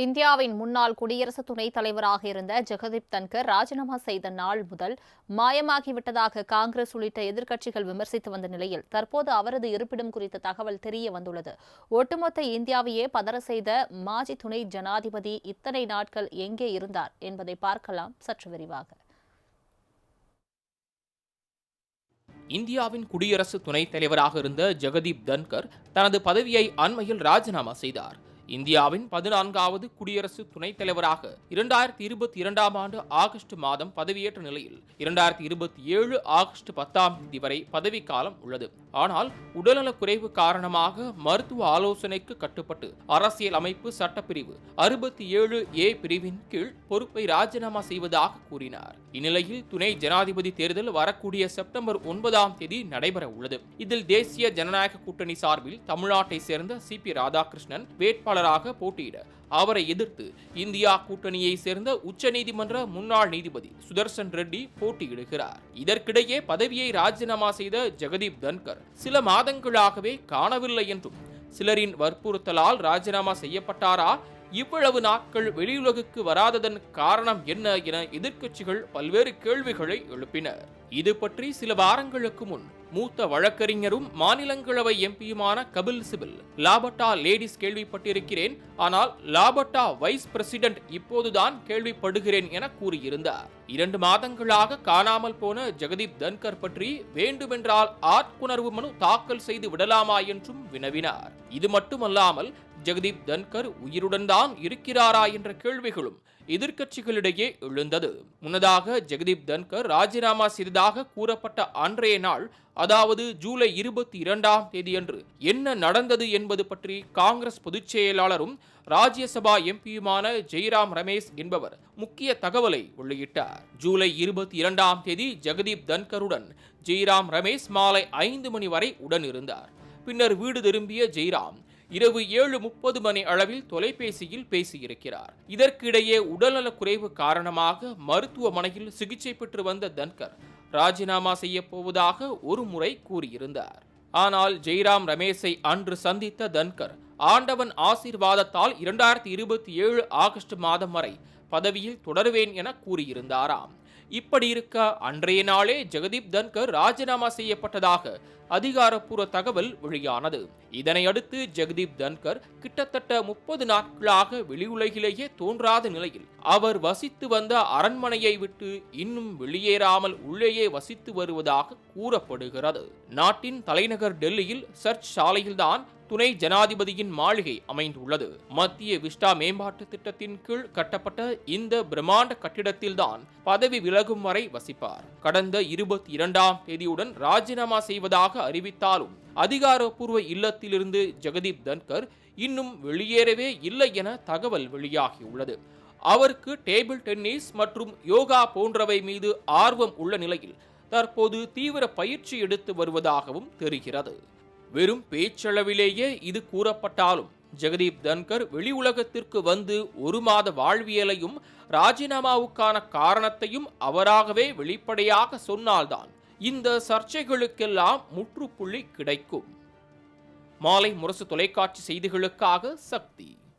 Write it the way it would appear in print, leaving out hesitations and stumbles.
இந்தியாவின் முன்னாள் குடியரசு துணைத் தலைவராக இருந்த ஜெகதீப் தன்கர் ராஜினாமா செய்த நாள் முதல் மாயமாகிவிட்டதாக காங்கிரஸ் உள்ளிட்ட எதிர்க்கட்சிகள் விமர்சித்து வந்த நிலையில் தற்போது அவரது இருப்பிடம் குறித்த தகவல் தெரிய வந்துள்ளது. ஒட்டுமொத்த இந்தியாவையே பதற செய்த மாஜி துணை ஜனாதிபதி இத்தனை நாட்கள் எங்கே இருந்தார் என்பதை பார்க்கலாம் சற்று விரிவாக. இந்தியாவின் குடியரசு துணைத் தலைவராக இருந்த ஜெகதீப் தன்கர் தனது பதவியை அண்மையில் ராஜினாமா செய்தார். இந்தியாவின் 14வது குடியரசு துணைத் தலைவராக 2022ஆம் ஆண்டு ஆகஸ்ட் மாதம் பதவியேற்ற நிலையில் 2027 ஆகஸ்ட் 10ஆம் தேதி வரை பதவிக்காலம் உள்ளது. ஆனால் உடல்நலக் குறைவு காரணமாக மருத்துவ ஆலோசனைக்கு கட்டுப்பட்டு அரசியல் அமைப்பு சட்டப்பிரிவு 67A பிரிவின் கீழ் பொறுப்பை ராஜினாமா செய்வதாக கூறினார். இந்நிலையில் துணை ஜனாதிபதி தேர்தல் வரக்கூடிய செப்டம்பர் 9ஆம் தேதி நடைபெற உள்ளது. இதில் தேசிய ஜனநாயக கூட்டணி சார்பில் தமிழ்நாட்டை சேர்ந்த CP ராதாகிருஷ்ணன் வேட்பாளராக போட்டியிட அவரை எதிர்த்து இந்தியா கூட்டணியை சேர்ந்த உச்சநீதிமன்ற முன்னாள் நீதிபதி சுதர்சன் ரெட்டி போட்டியிடுகிறார். இதற்கிடையே பதவியை ராஜினாமா செய்த ஜெகதீப் தன்கர் சில மாதங்களாகவே காணவில்லை என்றும், சிலரின் வற்புறுத்தலால் ராஜினாமா செய்யப்பட்டாரா, இவ்வளவு நாட்கள் வெளியுலகுக்கு வராததன் காரணம் என்ன என எதிர்க்கட்சிகள் பல்வேறு கேள்விகளை எழுப்பின. இது பற்றி சில வாரங்களுக்கு முன் மூத்த வழக்கறிஞரும் மாநிலங்களவை எம்பியுமான கபில் சிபில் லாபட்டா லேடிஸ் கேள்விப்பட்டிருக்கிறேன், ஆனால் லாபட்டா வைஸ் பிரசிடென்ட் இப்போதுதான் கேள்விப்படுகிறேன் என கூறியிருந்தார். 2 மாதங்களாக காணாமல் போன ஜெகதீப் தன்கர் பற்றி வேண்டுமென்றால் ஆட்குணர்வு மனு தாக்கல் செய்து விடலாமா என்றும் வினவினார். இது மட்டுமல்லாமல் ஜெகதீப் தன்கர் உயிருடன் தான் இருக்கிறாரா என்ற கேள்விகளும் எதிர்க்கட்சிகளிடையே எழுந்தது. முன்னதாக ஜெகதீப் தன்கர் ராஜினாமா செய்ததாக கூறப்பட்ட அன்றைய நாள், அதாவது ஜூலை 22ஆம் தேதியன்று என்ன நடந்தது என்பது பற்றி காங்கிரஸ் பொதுச் செயலாளரும் ராஜ்யசபா எம்பியுமான ஜெய்ராம் ரமேஷ் என்பவர் முக்கிய தகவலை வெளியிட்டார். ஜூலை 22ஆம் தேதி ஜெகதீப் தன்கருடன் ஜெய்ராம் ரமேஷ் மாலை 5 மணி வரை உடன் இருந்தார். பின்னர் வீடு திரும்பிய ஜெய்ராம் இரவு 7:30 மணி அளவில் தொலைபேசியில் பேசியிருக்கிறார். இதற்கிடையே உடல்நலக் குறைவு காரணமாக மருத்துவமனையில் சிகிச்சை பெற்று வந்த தன்கர் ராஜினாமா செய்ய போவதாக ஒரு முறை கூறியிருந்தார். ஆனால் ஜெய்ராம் ரமேஷை அன்று சந்தித்த தன்கர் ஆண்டவன் ஆசீர்வாதத்தால் 2027 ஆகஸ்ட் மாதம் வரை பதவியில் தொடருவேன் என கூறியிருந்தாராம். இப்படி இருக்க அன்றைய நாளே ஜெகதீப் தன்கர் ராஜினாமா செய்யப்பட்டதாக அதிகாரப்பூர்வ தகவல் வெளியானது. இதனையடுத்து ஜெகதீப் தன்கர் கிட்டத்தட்ட 30 நாட்களாக வெளியுலகிலேயே தோன்றாத நிலையில் அவர் வசித்து வந்த அரண்மனையை விட்டு இன்னும் வெளியேறாமல் உள்ளேயே வசித்து வருவதாக கூறப்படுகிறது. நாட்டின் தலைநகர் டெல்லியில் சர்ச் சாலையில்தான் துணை ஜனாதிபதியின் மாளிகை அமைந்துள்ளது. மத்திய விஸ்டா மேம்பாட்டு திட்டத்தின் கீழ் கட்டப்பட்ட இந்த பிரம்மாண்ட கட்டிடத்தில்தான் பதவி விலகும் வரை வசிப்பார். கடந்த 22ஆம் தேதியுடன் ராஜினாமா செய்வதாக அறிவித்தாலும் அதிகாரப்பூர்வ இல்லத்திலிருந்து ஜெகதீப் தன்கர் இன்னும் வெளியேறவே இல்லை என தகவல் வெளியாகியுள்ளது. அவருக்கு டேபிள் டென்னிஸ் மற்றும் யோகா போன்றவை மீது ஆர்வம் உள்ள நிலையில் தற்போது தீவிர பயிற்சி எடுத்து வருவதாகவும் தெரிகிறது. வெறும் பேச்சளவிலேயே இது கூறப்பட்டாலும் ஜெகதீப் தன்கர் வெளி உலகத்திற்கு வந்து 1 மாத வாழ்வியலையும் ராஜினாமாவுக்கான காரணத்தையும் அவராகவே வெளிப்படையாக சொன்னால்தான் இந்த சர்ச்சைகளுக்கெல்லாம் முற்றுப்புள்ளி கிடைக்கும். மாலை முரசு தொலைக்காட்சி செய்திகளுக்காக சக்தி.